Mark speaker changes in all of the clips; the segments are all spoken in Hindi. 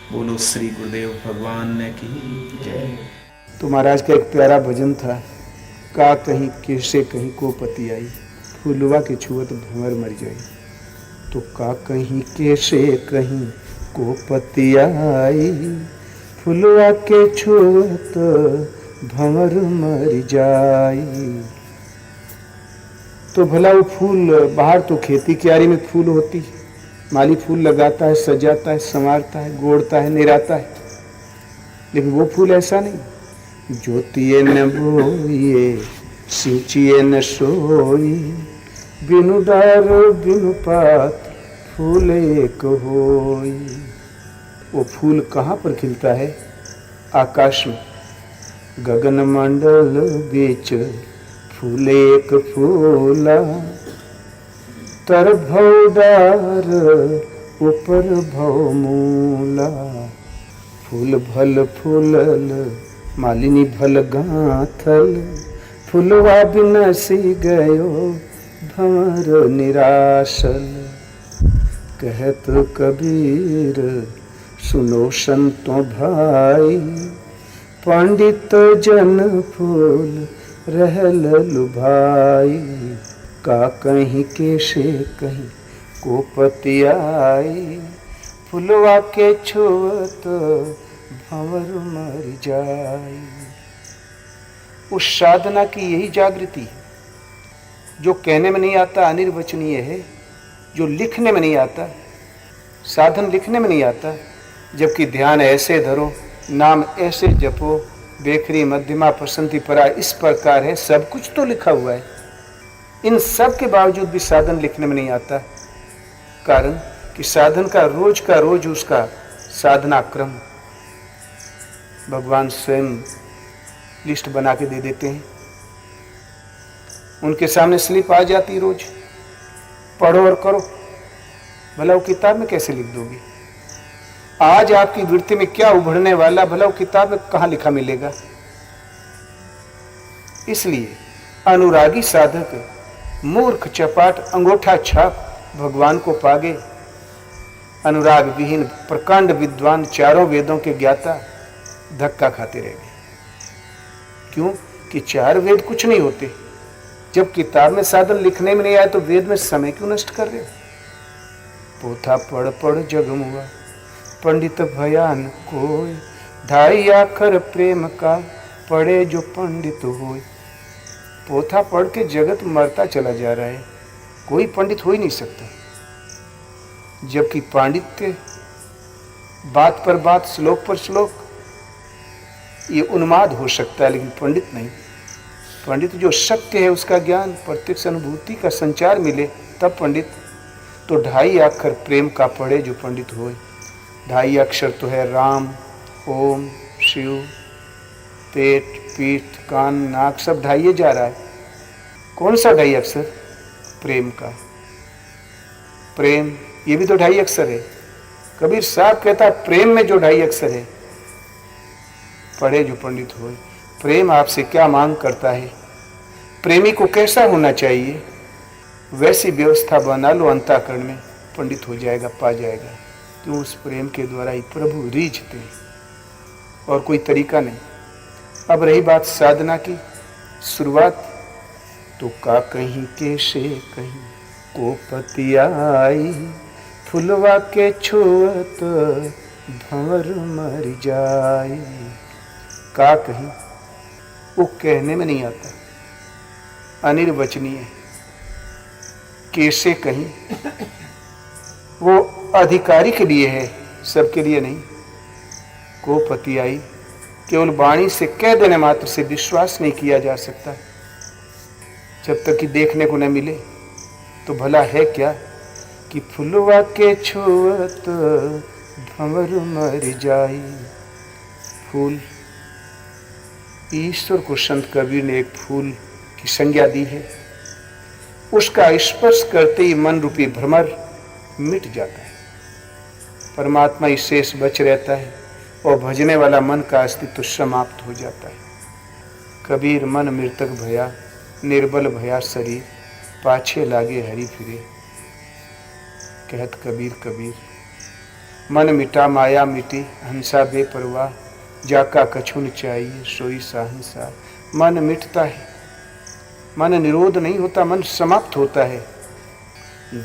Speaker 1: बोलो श्री गुरुदेव भगवान की जय।
Speaker 2: तो महाराज का एक प्यारा भजन था, का कहीं कैसे कहीं को पति आई, फूलवा के छुअत भंवर मर जाई। तो का कहीं कैसे कहीं को पति आई, फूलवा के छुअत भंवर मर जाई। तो भला वो फूल बाहर तो खेती क्यारी में फूल होती, माली फूल लगाता है, सजाता है, संवारता है, गोड़ता है, निराता है, लेकिन वो फूल ऐसा नहीं। ज्योतिए न बोइए सिंचिए न सोई, बिनु डार बिनु पात फूल एक होई। वो फूल कहाँ पर खिलता है? आकाश में, गगन मंडल बीच फूल एक फूला, तर भव डार ऊपर भव मूला। फूल भल फूलल मालिनी भल गाथल, फूलवा बिनसी गयो भंवर निराशल। कहत कबीर सुनो संतो भाई, पंडित जन फूल रहल लुभाई। का कहीं कैसे कहीं को पति आई, फुलवा के छुअत भंवर मर जाई। उस साधना की यही जागृति है जो कहने में नहीं आता, अनिर्वचनीय है, जो लिखने में नहीं आता। साधन लिखने में नहीं आता, जबकि ध्यान ऐसे धरो, नाम ऐसे जपो, बेखरी मध्यमा पसंती परा इस प्रकार है, सब कुछ तो लिखा हुआ है। इन सब के बावजूद भी साधन लिखने में नहीं आता, कारण कि साधन का रोज उसका साधना क्रम भगवान स्वयं लिस्ट बना के दे देते हैं। उनके सामने स्लिप आ जाती, रोज पढ़ो और करो। भला वो किताब में कैसे लिख दोगे? आज आपकी वृत्ति में क्या उभरने वाला, भला वो किताब में कहाँ लिखा मिलेगा? इसलिए अनुरागी साधक मूर्ख चपाट अंगूठा छाप भगवान को पागे, अनुराग विहीन प्रकांड विद्वान चारों वेदों के ज्ञाता धक्का खाते रह गए। क्यों? कि चार वेद कुछ नहीं होते। जब किताब में साधन लिखने में नहीं आए तो वेद में समय क्यों नष्ट कर रहे हो? पोथा पढ़ पढ़ जगमुआ पंडित भयान कोई, ढाई आखर प्रेम का पढ़े जो पंडित होय। पोथा पढ़ के जगत मरता चला जा रहा है, कोई पंडित हो ही नहीं सकता। जबकि पांडित्य बात पर बात, श्लोक पर श्लोक, ये उन्माद हो सकता है, लेकिन पंडित नहीं। पंडित जो सत्य है उसका ज्ञान, प्रत्यक्ष अनुभूति का संचार मिले तब पंडित। तो ढाई अक्षर प्रेम का पढ़े जो पंडित होए। ढाई अक्षर तो है राम, ओम, शिव, पेट, पीठ, कान, नाक, सब ढाइये जा रहा है। कौन सा ढाई अक्षर? प्रेम का। प्रेम ये भी तो ढाई अक्षर है। कबीर साहब कहता प्रेम में जो ढाई अक्षर है, पढ़े जो पंडित होए। प्रेम आपसे क्या मांग करता है, प्रेमी को कैसा होना चाहिए, वैसी व्यवस्था बना लो अंतःकरण में, पंडित हो जाएगा, पा जाएगा। क्यों? उस प्रेम के द्वारा ही प्रभु रीझते हैं, और कोई तरीका नहीं। अब रही बात साधना की शुरुआत, तो का कहीं कैसे कहीं को पति आई, फुलवा के छुअत भंवर मर जाई। का कहीं वो कहने में नहीं आता, अनिर्वचनीय। कैसे कहीं वो अधिकारी के लिए है, सबके लिए नहीं। को पति आई केवल वाणी से कह देने मात्र से विश्वास नहीं किया जा सकता, जब तक कि देखने को न मिले। तो भला है क्या कि फुलवा के छुअत भंवर मर जाई। फूल, ईश्वर को संत कबीर ने एक फूल की संज्ञा दी है। उसका स्पर्श करते ही मन रूपी भ्रमर मिट जाता है, परमात्मा ही शेष बच रहता है, और भजने वाला मन का अस्तित्व समाप्त हो जाता है। कबीर मन मृतक भया, निर्बल भया शरीर, पाछे लागे हरि फिरे। कहत कबीर कबीर, मन मिटा माया मिटी, हंसा बेपरवाह, जाका कछु न चाहिए सोई साहंसा। मन मिटता है, मन निरोध नहीं होता, मन समाप्त होता है।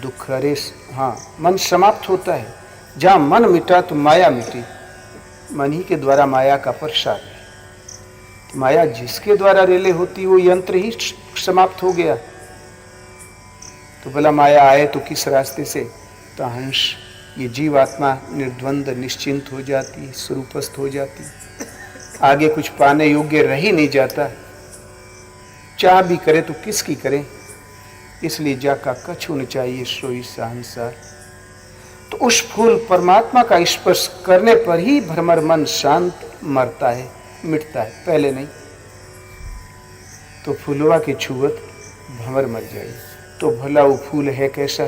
Speaker 2: दुख अरे हाँ, मन समाप्त होता है। जहाँ मन मिटा तो माया मिटी। मन ही के द्वारा माया का प्रसार है। तो माया जिसके द्वारा रेले होती वो यंत्र ही समाप्त हो गया। तो भला माया आए तो किस रास्ते से? तो हंस ये जीवात्मा निर्द्वंद निश्चिंत हो जाती, स्वरूपस्थ हो जाती, आगे कुछ पाने योग्य रह ही नहीं जाता। चाह भी करे तो किसकी करे? इसलिए जाका कछु न चाहिए सोई सहंसार। तो उस फूल परमात्मा का स्पर्श करने पर ही भ्रमर मन शांत मरता है, मिटता है, पहले नहीं। तो फूलवा के छुअत भंवर मर जाए। तो भला वो फूल है कैसा?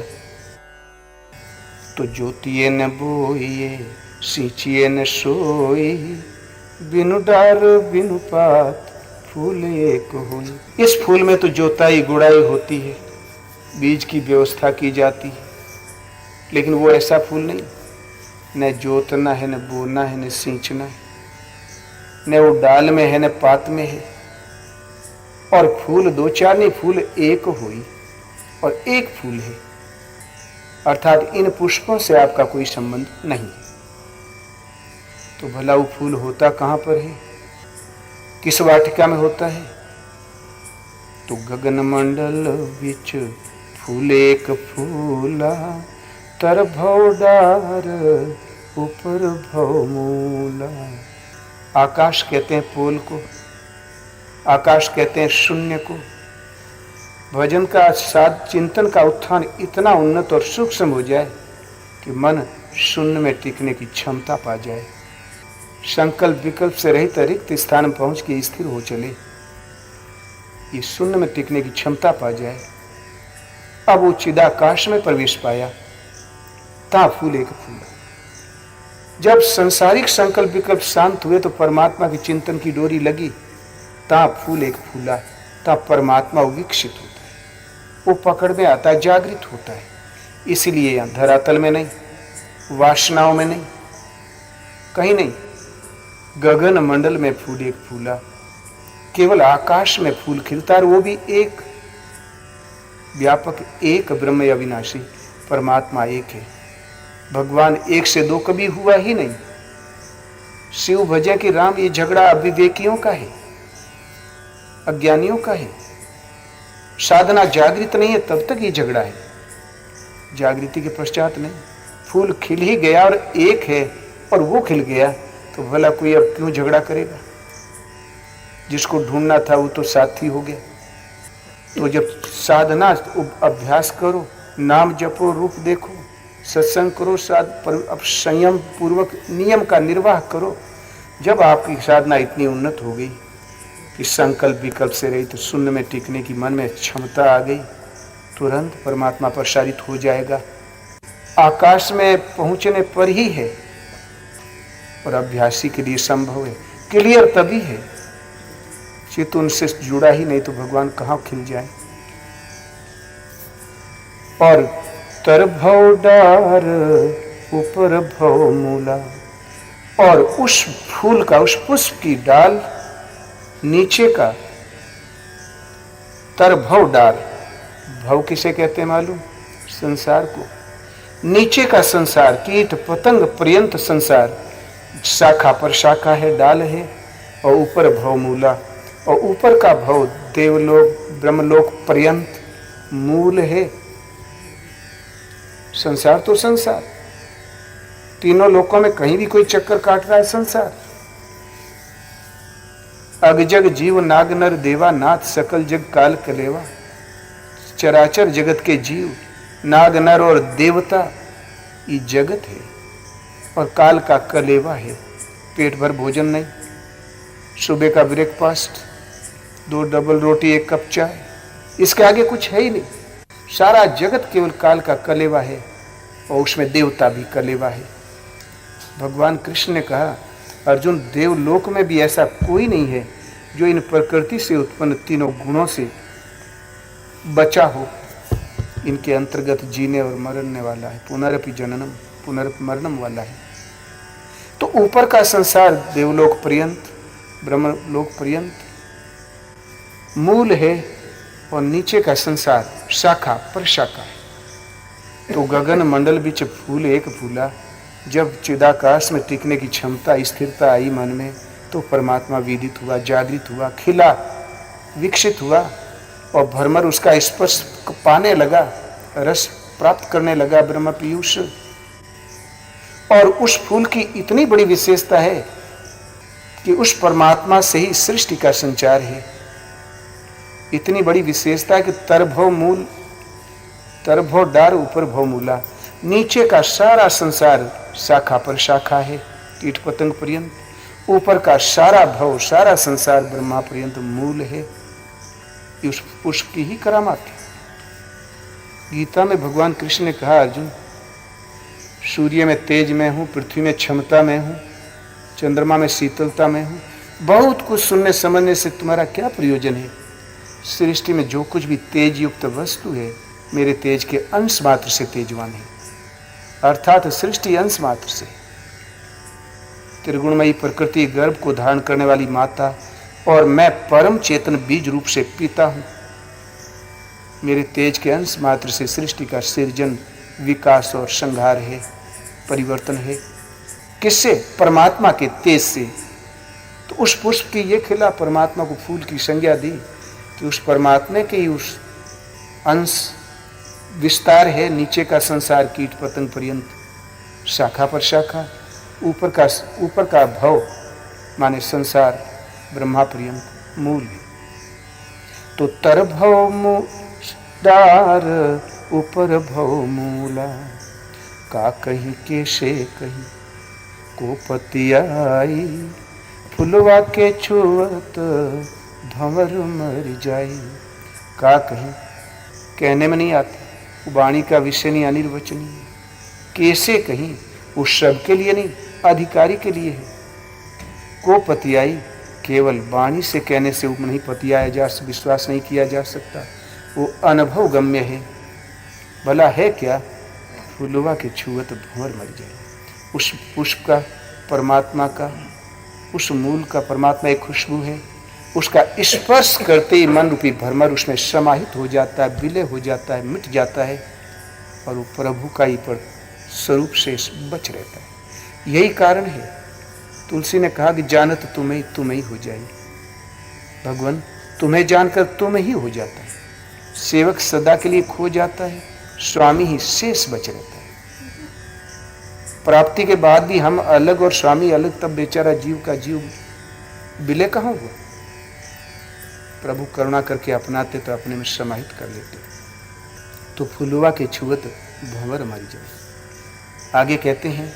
Speaker 2: तो ज्योतिए न बोइए सींचिए न सोई, बिनु डार बिनु पात फूल एक हुई। इस फूल में तो जोताई गुड़ाई होती है, बीज की व्यवस्था की जाती है, लेकिन वो ऐसा फूल नहीं। न जोतना है, न बोना है, न सींचना है, न वो डाल में है, न पात में है। और फूल दो चार नहीं, फूल एक हुई और एक फूल है। अर्थात इन पुष्पों से आपका कोई संबंध नहीं। तो भला वो फूल होता कहाँ पर है? किस वाटिका में होता है? तो गगन मंडल बिच फूल एक फूला, तर भव डार ऊपर भव मूला। आकाश कहते हैं पोल को, आकाश कहते हैं शून्य को। भजन का साध चिंतन का उत्थान इतना उन्नत और सूक्ष्म हो जाए कि मन शून्य में टिकने की क्षमता पा जाए, संकल्प विकल्प से रहित रिक्त स्थान में पहुंच के स्थिर हो चले, ये शून्य में टिकने की क्षमता पा जाए। अब वो चिदाकाश में प्रवेश पाया, ता फूल एक फूला। जब सांसारिक संकल्प विकल्प शांत हुए तो परमात्मा के चिंतन की डोरी लगी, ता फूल एक फूला, ता परमात्मा विकसित होता है, वो पकड़ में आता है, जागृत होता है। इसीलिए यहाँ धरातल में नहीं, वासनाओं में नहीं, कहीं नहीं, गगन मंडल में फूल एक फूला। केवल आकाश में फूल खिलता है, वो भी एक व्यापक, एक ब्रह्म अविनाशी परमात्मा एक है। भगवान एक से दो कभी हुआ ही नहीं। शिव भजे कि राम, ये झगड़ा अविवेकियों का है, अज्ञानियों का है। साधना जागृत नहीं है तब तक ये झगड़ा है, जागृति के पश्चात नहीं। फूल खिल ही गया और एक है और वो खिल गया, तो भला कोई अब क्यों झगड़ा करेगा? जिसको ढूंढना था वो तो साथी हो गया। तो जब साधना अभ्यास करो, नाम जपो, रूप देखो, सत्संग करो, अब संयम पूर्वक नियम का निर्वाह करो। जब आपकी साधना इतनी उन्नत हो गई कि संकल्प विकल्प से रही, तो शून्य में टिकने की मन में क्षमता आ गई, तुरंत परमात्मा प्रसारित हो जाएगा। आकाश में पहुंचने पर ही है और अभ्यासी के लिए संभव है, क्लियर तभी है। चित्त उनसे जुड़ा ही नहीं तो भगवान कहाँ खिल जाए। और तर भव डार ऊपर भव मूला, और उस फूल का, उस पुष्प की डाल नीचे का, तर भव डार, भव किसे कहते हैं मालूम? संसार को। नीचे का संसार, कीट पतंग पर्यंत संसार, शाखा पर शाखा है, डाल है, और ऊपर भव मूला, और ऊपर का भव देवलोक ब्रह्मलोक पर्यंत मूल है। संसार तो संसार, तीनों लोकों में कहीं भी कोई चक्कर काट रहा है संसार। अगजग जीव नाग नर देवा, नाथ सकल जग काल कलेवा। चराचर जगत के जीव, नाग नर और देवता, ये जगत है और काल का कलेवा है। पेट भर भोजन नहीं, सुबह का ब्रेकफास्ट, 2 डबल रोटी 1 कप चाय, इसके आगे कुछ है ही नहीं। सारा जगत केवल काल का कलेवा है और उसमें देवता भी कलेवा है। भगवान कृष्ण ने कहा, अर्जुन, देवलोक में भी ऐसा कोई नहीं है जो इन प्रकृति से उत्पन्न तीनों गुणों से बचा हो, इनके अंतर्गत जीने और मरने वाला है। पुनरपि जननम पुनर्मरणम वाला है। तो ऊपर का संसार देवलोक पर्यंत, ब्रह्मलोक पर्यंत मूल है, और नीचे का संसार शाखा पर शाखा है। तो गगन मंडल बीच फूल एक फूला, जब चिदाकाश में टिकने की क्षमता, स्थिरता आई मन में, तो परमात्मा विदित हुआ, जागृत हुआ, खिला, विकसित हुआ, और भ्रमर उसका स्पर्श पाने लगा, रस प्राप्त करने लगा, ब्रह्म पीयूष। और उस फूल की इतनी बड़ी विशेषता है कि उस परमात्मा से ही सृष्टि का संचार है। इतनी बड़ी विशेषता है कि तरभव मूल, तरभव डार ऊपर भव मूला, नीचे का सारा संसार शाखा पर शाखा है, कीट पतंग पर्यंत। ऊपर का सारा भव, सारा संसार ब्रह्मा पर्यंत मूल है। उस पुष्प की ही करामात है। गीता में भगवान कृष्ण ने कहा, अर्जुन, सूर्य में तेज में हूं, पृथ्वी में क्षमता में हूं, चंद्रमा में शीतलता में हूं। बहुत कुछ सुनने समझने से तुम्हारा क्या प्रयोजन है? सृष्टि में जो कुछ भी तेज युक्त वस्तु है, मेरे तेज के अंश मात्र से तेजवान है, अर्थात सृष्टि अंश मात्र से। त्रिगुणमयी प्रकृति गर्भ को धारण करने वाली माता, और मैं परम चेतन बीज रूप से पिता हूं। मेरे तेज के अंश मात्र से सृष्टि का सृजन, विकास और संहार है, परिवर्तन है। किससे? परमात्मा के तेज से। तो उस पुष्प की ये खिला, परमात्मा को फूल की संज्ञा दी कि उस परमात्मा के ही उस अंश विस्तार है। नीचे का संसार कीट पतंग पर्यंत, शाखा पर शाखा, ऊपर का भव माने संसार ब्रह्मा पर्यंत मूल है। तो तर भव डार ऊपर भव मूला, का कहीं कैसे कहीं को पतियाई, फुलवा के छुअत भंवर मर जाई। का कहीं कहने में नहीं आता, वाणी का विषय नहीं, अनिर्वचनीय। कैसे कहीं, उस सब के लिए नहीं, अधिकारी के लिए है। को पतियाई, केवल वाणी से कहने से नहीं पतियाया जा, विश्वास नहीं किया जा सकता। वो अनुभव गम्य है। भला है क्या? फुलवा के छुअत भंवर मर जाए। उस पुष्प का, परमात्मा का, उस मूल का परमात्मा एक खुशबू है। उसका स्पर्श करते ही मन रूपी भ्रमर उसमें समाहित हो जाता है, विलय हो जाता है, मिट जाता है, और वो प्रभु का ही पर स्वरूप से बच रहता है। यही कारण है तुलसी ने कहा कि जानत तुम्हें ही हो जाए। भगवान तुम्हें जानकर तुम्हें ही हो जाता है। सेवक सदा के लिए खो जाता है, स्वामी ही शेष बच रहता है। प्राप्ति के बाद भी हम अलग और स्वामी अलग, तब बेचारा जीव का जीव विलय कहाँ हुआ? प्रभु करुणा करके अपनाते तो अपने में समाहित कर लेते। तो फुलवा के छुअत भंवर मर जाए। आगे कहते हैं,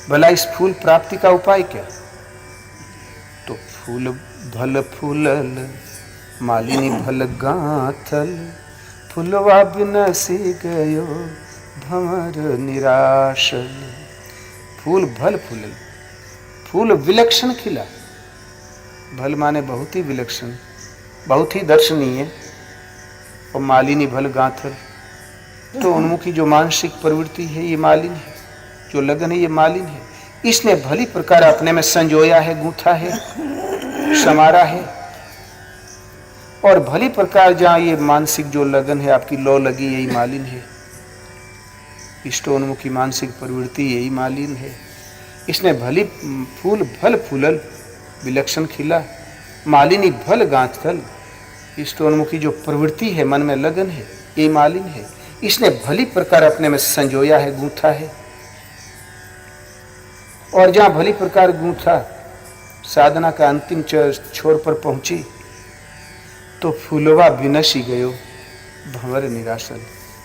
Speaker 2: भला इस फूल प्राप्ति का उपाय क्या? तो फूल भल फूलल, मालिनी भल गाथल, फुलवा बिनसी गयो भंवर निराशल। फूल भल फूलल, फूल विलक्षण खिला। भल माने बहुत ही विलक्षण, बहुत ही दर्शनीय। और मालिनी भल गाथल, तो उन्मुखी जो मानसिक प्रवृत्ति है ये मालिन है, जो लगन है ये मालिन है। इसने भली प्रकार अपने में संजोया है, गूंथा है, समारा है। और भली प्रकार जहाँ ये मानसिक जो लगन है, आपकी लौ लगी, यही मालिन है। इष्टोन्मुखी मानसिक प्रवृत्ति यही मालिन है। इसने भली फूल भल फूलल, विलक्षण खिला, मालिनी भल गांथल। इष्टोन्मुखी जो प्रवृत्ति है, मन में लगन है, ये मालिन है। इसने भली प्रकार अपने में संजोया है, गूंथा है। और जहाँ भली प्रकार गूंथा, साधना का अंतिम छोर पर पहुंची, तो फूलवा विनशी गयो भंवर निराशल।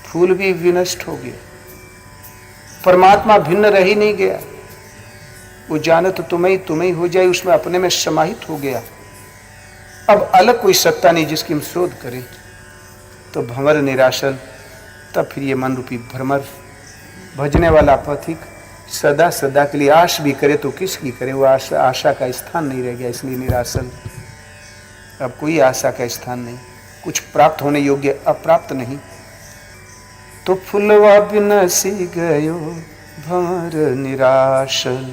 Speaker 2: फूल भी विनष्ट हो गया, परमात्मा भिन्न रह ही नहीं गया। वो जानत तुम्हें ही हो जाए, उसमें अपने में समाहित हो गया। अब अलग कोई सत्ता नहीं जिसकी हम शोध करें। तो भंवर निराशल, तब फिर ये मन रूपी भ्रमर, भजने वाला पथिक सदा सदा के लिए आश भी करे तो किसकी करे, वो आशा का स्थान नहीं रह गया, इसलिए निराशल। अब कोई आशा का स्थान नहीं, कुछ प्राप्त होने योग्य अप्राप्त नहीं। तो फुलवा बिनसी गयो भंवर निराशल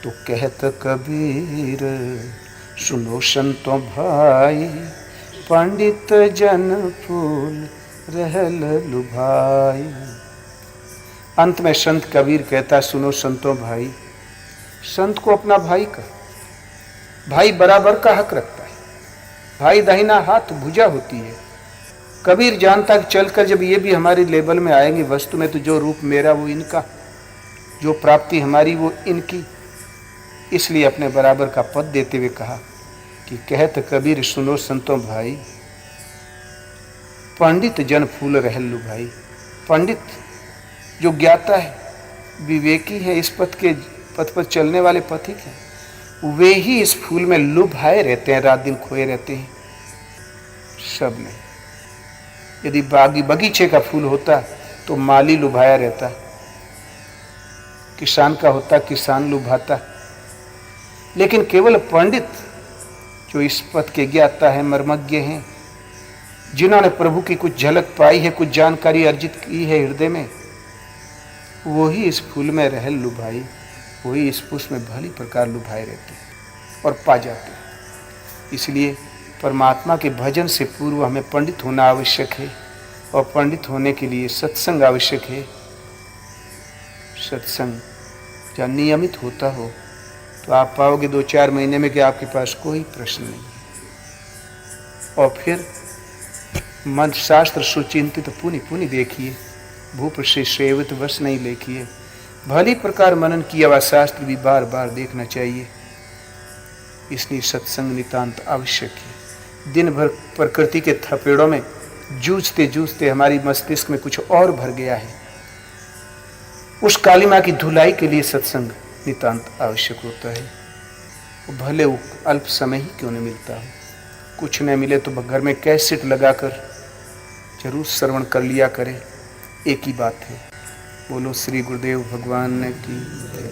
Speaker 2: तो कहत कबीर, सुनो संतो भाई पंडित जन फूल रहल लुभाई। अंत में संत कबीर कहता, सुनो संतो भाई, संत को अपना भाई का, भाई बराबर का हक रखता है। भाई दाहिना हाथ भुजा होती है। कबीर जानता कि चलकर जब ये भी हमारी लेवल में आएंगे वस्तु में, तो जो रूप मेरा वो इनका, जो प्राप्ति हमारी वो इनकी। इसलिए अपने बराबर का पद देते हुए कहा कि कहत कबीर, सुनो संतो भाई पंडित जन फूल रहल लुभाई। पंडित जो ज्ञाता है, विवेकी है, इस पथ पर चलने वाले पथिक हैं, वे ही इस फूल में लुभाए रहते हैं, रात दिन खोए रहते हैं। सब में यदि बगीचे का फूल होता तो माली लुभाया रहता, किसान का होता किसान लुभाता। लेकिन केवल पंडित जो इस पथ के ज्ञाता है, मर्मज्ञ हैं, जिन्होंने प्रभु की कुछ झलक पाई है, कुछ जानकारी अर्जित की है हृदय में, वही इस फूल में रहल लुभाई, वही इस पुष्प में भली प्रकार लुभाए रहते हैं और पा जाते हैं। इसलिए परमात्मा के भजन से पूर्व हमें पंडित होना आवश्यक है, और पंडित होने के लिए सत्संग आवश्यक है। सत्संग जब नियमित होता हो तो आप पाओगे 2-4 महीने में कि आपके पास कोई प्रश्न नहीं। और फिर मन शास्त्र सुचिंतित पुनि पुनि देखिए, भूप से सेवित वश नहीं लेखिए। भली प्रकार मनन किया हुआ शास्त्र भी बार बार देखना चाहिए। इसलिए सत्संग नितांत आवश्यक है। दिन भर प्रकृति के थपेड़ों में जूझते जूझते हमारी मस्तिष्क में कुछ और भर गया है। उस काली माँ की धुलाई के लिए सत्संग नितांत आवश्यक होता है। वो भले वो अल्प समय ही क्यों नहीं मिलता हो, कुछ न मिले तो घर में कैसेट लगाकर जरूर श्रवण कर लिया करें। एक ही बात है। बोलो श्री गुरुदेव भगवान की जय।